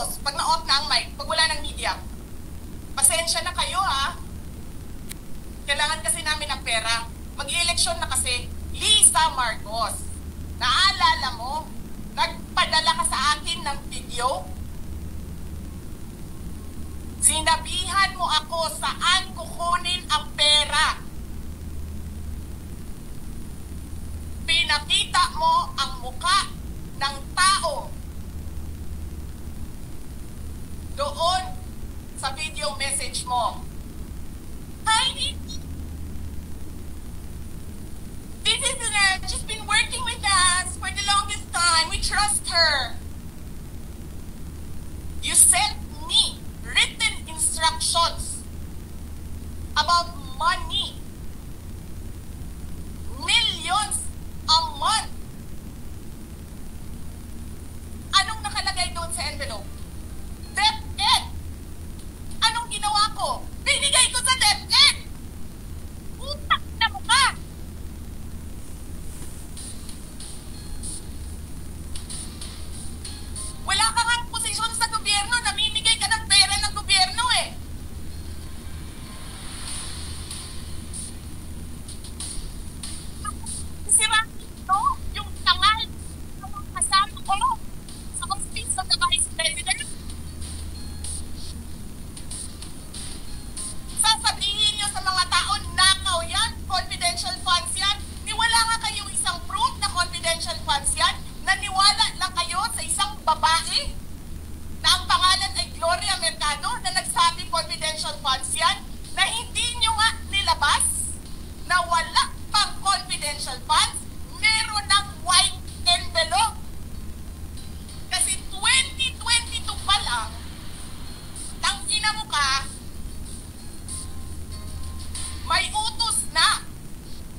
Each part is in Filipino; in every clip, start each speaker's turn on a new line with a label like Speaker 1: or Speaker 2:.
Speaker 1: Marcos, pag na-off na ang mic, pag wala ng media, pasensya na kayo ha. Kailangan kasi namin ng pera. Mag-i-eleksyon na kasi. Lisa Marcos, naalala mo, nagpadala ka sa akin ng video? Sinabihan mo ako saan kukunin ang pera. Pinakita mo ang muka ng tao doon sa video message mo. Hi, this is she's been working with us for the longest time. We trust her. You sent me written instructions about money. Millions a month. Anong nakalagay doon sa envelope? DepEd. Anong ginawa ko? Binigay ko sa DepEd. Utak na mukha. Wala ka nga posisyon sa gobyerno, namimigay ka ng pera ng gobyerno eh. Sira ito yung tangal ng mga kasama ko sa office of the Vice President. Sasabihin nyo sa mga tao, nakaw yan, confidential funds yan. Niwala nga kayong isang proof na confidential funds yan. Naniwala lang kayo sa isang babae na ang pangalan ay Gloria Mercado na nagsabi confidential funds yan, na hindi nyo nga nilabas na wala pang confidential funds, meron ng white envelope. Kasi 2022 pa lang, tangina mo ka, may utos na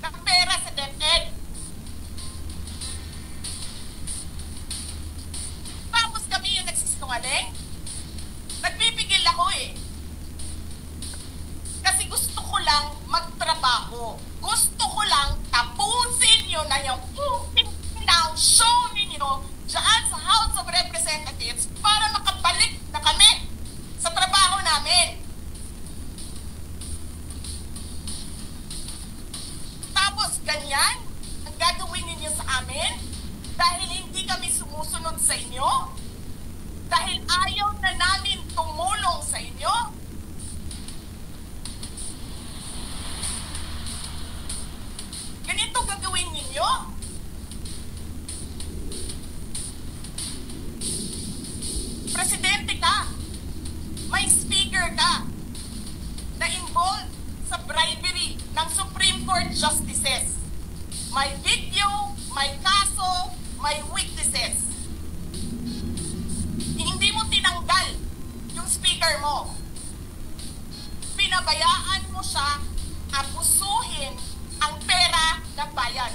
Speaker 1: ng pera sa DepEd. Tapos kami yung nagsisinungaling? Nagbibigil ako eh. Kasi gusto ko lang magtrabaho. Gusto ko lang tapusin nyo na yung show ninyo dyan sa House of Representatives para makabalik na kami sa trabaho namin. Tapos ganyan ang gagawin ninyo sa amin dahil hindi kami sumusunod sa inyo, dahil ayaw na namin tumulong sa inyo. Ganito gagawin ninyo. Presidente ka, may speaker ka na involved sa bribery ng Supreme Court justices. May video, may kaso, may witnesses. Hindi mo tinanggal yung speaker mo. Pinabayaan mo siya abusuhin ang pera ng bayan.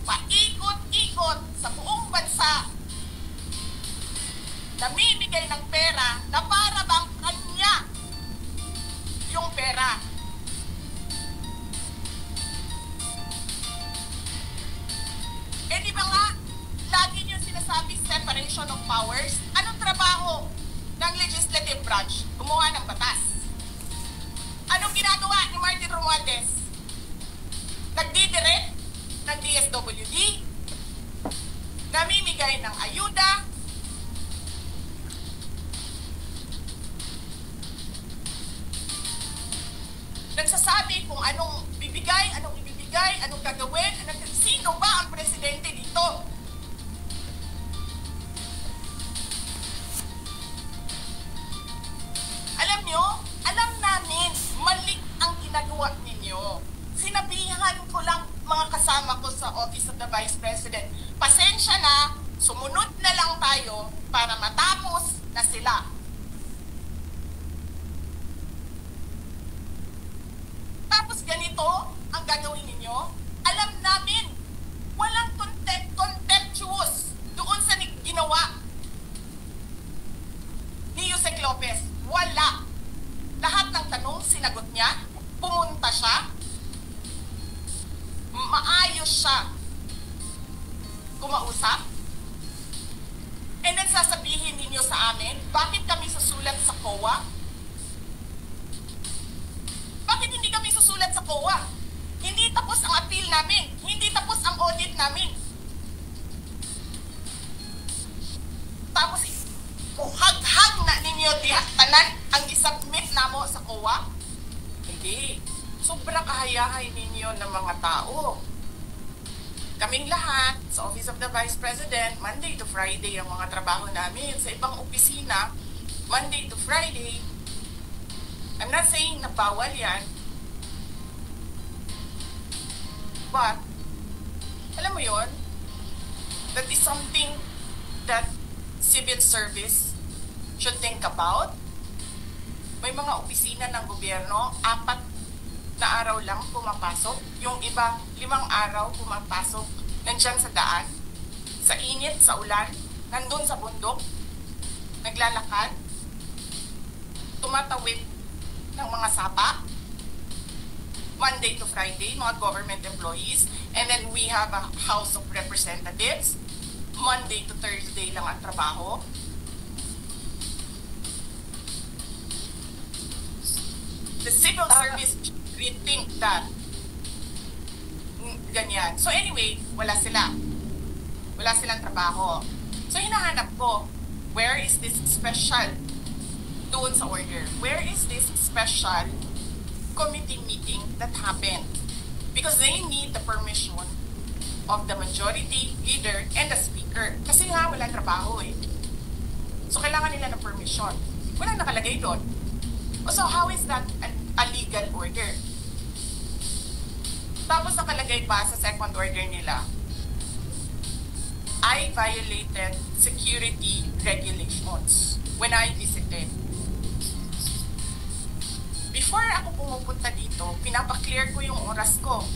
Speaker 1: Paikot-ikot sa buong bansa, namimigay ng pera na para bang kanya yung pera. Eh di ba nga, lagi niyo sinasabi separation of powers? Anong trabaho ng legislative branch? Gumawa ng batas. Anong ginagawa ni Martin Romualdez? Nagdidirect ng DSWD, namimigay ng ayuda, nagsasabi kung anong bibigay, anong ibibigay, anong gagawin, sino ba ang presidente dito? Alam nyo, alam namin, mali ang ginagawa ninyo. Sinabihan ko lang mga kasama ko sa Office of the Vice President, pasensya na, sumunod na lang tayo para matapos na sila. Tapos ganito ang gagawin ninyo, alam namin, walang contemptuous doon sa ginawa ni Yusek Lopez. Wala. Lahat ng tanong sinagot niya, pumunta siya, maayos siya kumausap, ninyo sa amin? Bakit kami susulat sa COA? Bakit hindi kami susulat sa COA? Hindi tapos ang appeal namin. Hindi tapos ang audit namin. Tapos, hag-hag na ninyo tanan ang isubmit namo sa COA? Hindi. Sobrang kahayahay ninyo ng mga tao. Kaming lahat, sa Office of the Vice President, Monday to Friday ang mga trabaho namin. Sa ibang opisina, Monday to Friday. I'm not saying na bawal yan. But, alam mo yon, that is something that civil service should think about. May mga opisina ng gobyerno, 4 na araw lang pumapasok. Yung iba, 5 araw pumapasok. Nandiyan sa daan, sa init, sa ulan, nandun sa bundok, naglalakad, tumatawid ng mga sapa, Monday to Friday, mga government employees. And then we have a House of Representatives. Monday to Thursday lang ang trabaho. The civil service rethink that. Ganyan. So anyway, wala sila. Wala silang trabaho. So hinahanap ko, where is this special doon sa order? Where is this special committee meeting that happened? Because they need the permission of the majority leader and the speaker. Kasi nga, walang trabaho eh. So kailangan nila ng permission. Walang nakalagay doon. So how is that a legal order? Tapos nakalagay pa sa second order nila, I violated security regulations when I visited. Before ako pumupunta dito, pinapaklear ko yung oras ko.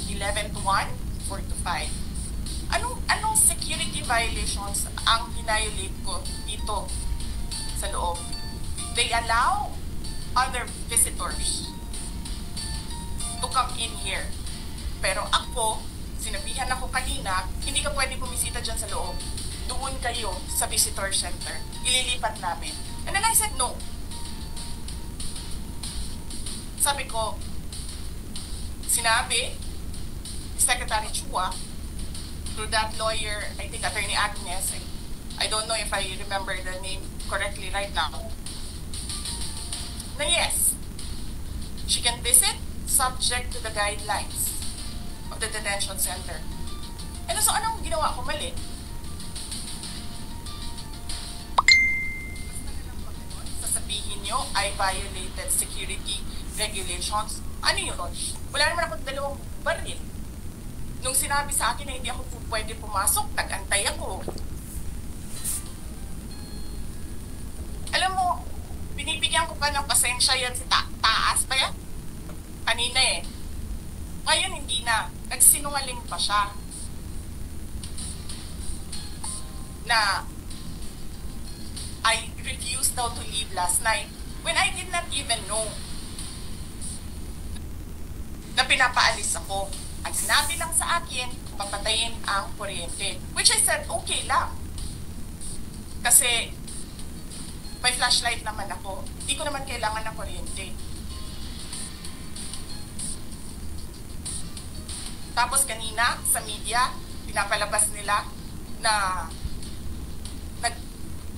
Speaker 1: 11 to 1, 4 to 5. Anong security violations ang hinayolate ko dito sa loob? They allow other visitors to come in here. Pero ako, sinabihan ako kanina, hindi ka pwede bumisita dyan sa loob. Doon kayo sa visitor center. Ililipat namin. And then I said no. Sabi ko, sinabi, Secretary Chua, through that lawyer, I think Attorney Agnes, I don't know if I remember the name correctly right now, na yes, she can visit subject to the guidelines of the detention center. And so anong ginawa ko mali? Sasabihin nyo, I violated security regulations. Ano yun? Wala naman ako 2 baril. Nung sinabi sa akin na hindi ako pwede pumasok, nag-antay ako. Alam mo, binibigyan ko pa ng pasensya yan si taas pa yan. Kanina eh. Ngayon hindi na. Nagsinungaling pa siya. Na I refused daw to leave last night when I did not even know na pinapaalis ako. Ang sinabi lang sa akin, papatayin ang kuryente. Which I said, okay lang. Kasi may flashlight naman ako. Hindi ko naman kailangan ng kuryente. Tapos kanina, sa media, pinapalabas nila na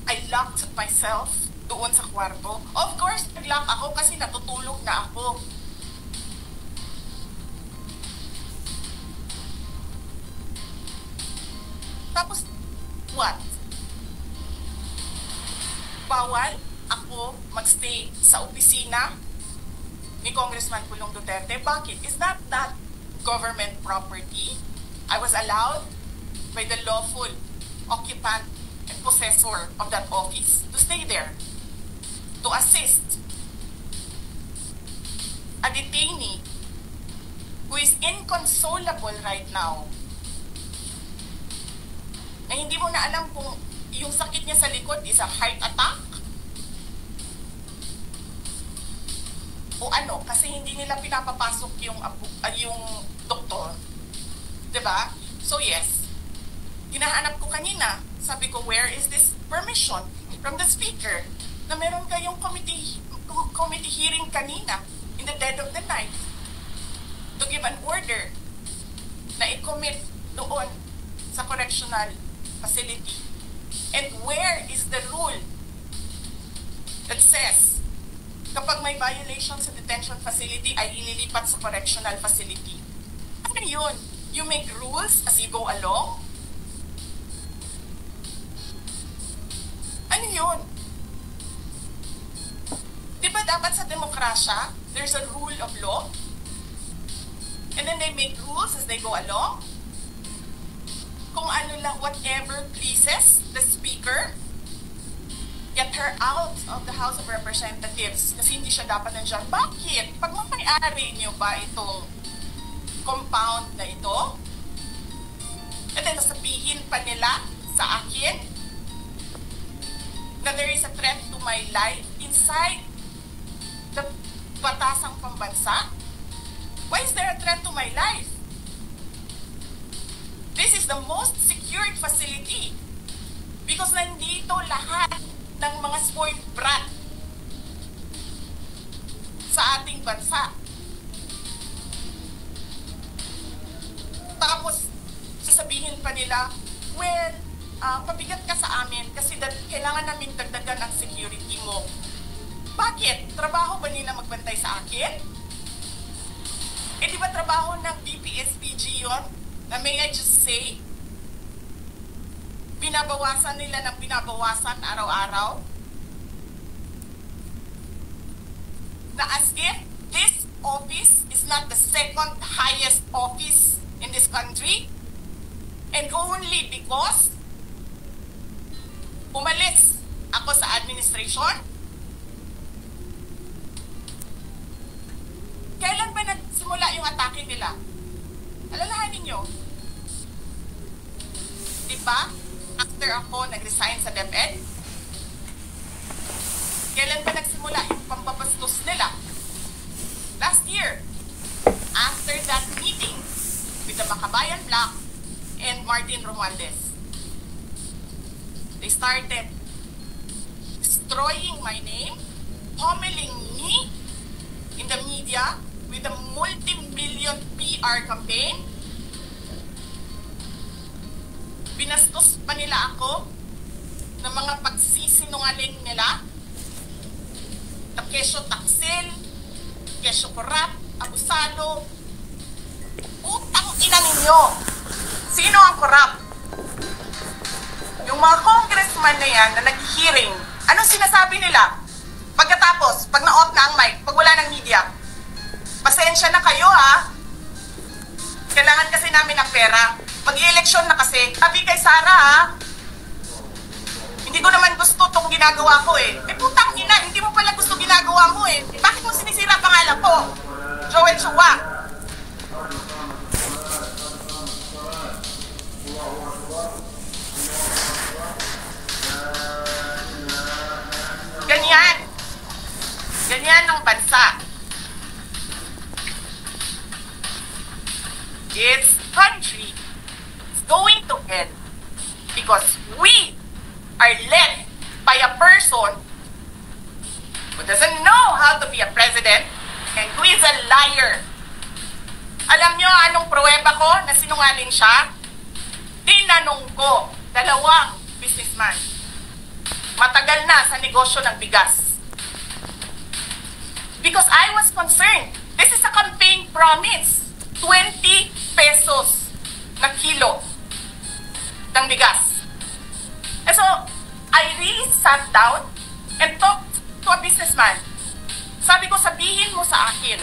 Speaker 1: I locked myself doon sa kwarto. Of course, nag-lock ako kasi natutulog na ako. Tapos, what? Bawal ako magstay sa opisina ni Congressman Pulong Duterte. Bakit? Is that government property? I was allowed by the lawful occupant and possessor of that office to stay there, to assist a detainee who is inconsolable right now. Na hindi mo na alam kung yung sakit niya sa likod is a heart attack o ano, kasi hindi nila pinapapasok yung doktor. Diba? So yes, Hinahanap ko kanina, sabi ko, where is this permission from the speaker na meron kayong committee hearing kanina in the dead of the night to give an order na i-commit doon sa correctional facility. And where is the rule that says kapag may violation sa detention facility ay inilipat sa correctional facility? Ano yun? You make rules as you go along? Ano yun? Di ba dapat sa demokrasya, there's a rule of law? And then they make rules as they go along? Kung ano lang, whatever pleases the speaker, get her out of the House of Representatives kasi hindi siya dapat nandiyan. Bakit? Pag mapay-ari niyo ba itong compound na ito? And then sasabihin pa nila sa akin na there is a threat to my life inside the batasang pambansa? Why is there a threat to my life? This is the most secured facility because nandito lahat ng mga spoiled brat sa ating bansa. Tapos, sasabihin pa nila, well, pabigat ka sa amin kasi kailangan namin dagdagan ang security mo. Bakit? Trabaho ba nila magbantay sa akin? Eh di ba trabaho ng BPSPG yun? Na may I just say, binabawasan nila ng binabawasan araw-araw? Na as if this office is not the second highest office in this country and only because umalis ako sa administration? Kailan ba nagsimula yung atake nila? Alalahanin nyo. Diba? After ako nag-resign sa DepEd, kailan ba nagsimula yung pambabastos nila? Last year. After that meeting with the Makabayan Black and Martin Romualdez. They started destroying my name, pummeling me in the media with a multi-million PR campaign. Binastos pa nila ako ng mga pagsisinungaling nila na kesyo taksil, kesyo korap, abusado. Utang ina ninyo! Sino ang korap? Yung mga congressman na yan na nag-hearing, anong sinasabi nila? Pagkatapos, pag na-off na ang mic, pag wala ng media, pasensya na kayo ha. Kailangan kasi namin ng pera. Mag-i-eleksyon na kasi. Sabi kay Sara ha. Hindi ko naman gusto itong ginagawa ko eh. Eh putang ina, hindi mo pala gusto ginagawa mo eh. Bakit mo sinisira pangalan ko? Joel Chua. Ganyan. Ganyan ang bansa. This country is going to end because we are led by a person who doesn't know how to be a president and who is a liar. Alam nyo anong pruweba ko na sinungaling siya? Tinanong ko, dalawang businessman. Matagal na sa negosyo ng bigas. Because I was concerned. This is a campaign promise. 20 pesos na kilo ng bigas. And so, I really sat down and talked to a businessman. Sabi ko, sabihin mo sa akin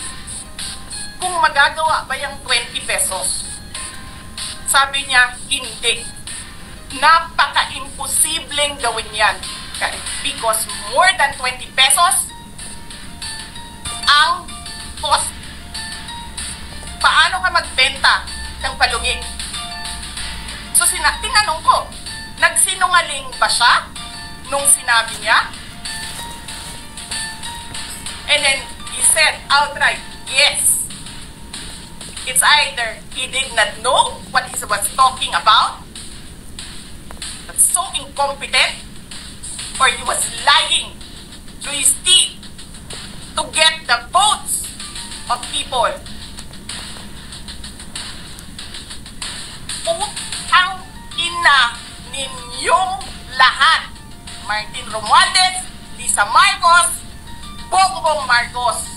Speaker 1: kung magagawa ba yung 20 pesos. Sabi niya, hindi. Napaka-imposibleng gawin yan. Because more than 20 pesos ang cost. Paano ka magbenta ng palugig? So, tinanong ko, nagsinungaling ba siya nung sinabi niya? And then, he said outright, yes. It's either he did not know what he was talking about incompetent? Or he was lying through his teeth to get the votes of people? Putang ina ninyong lahat. Martin Romualdez, Lisa Marcos, Bongbong Marcos.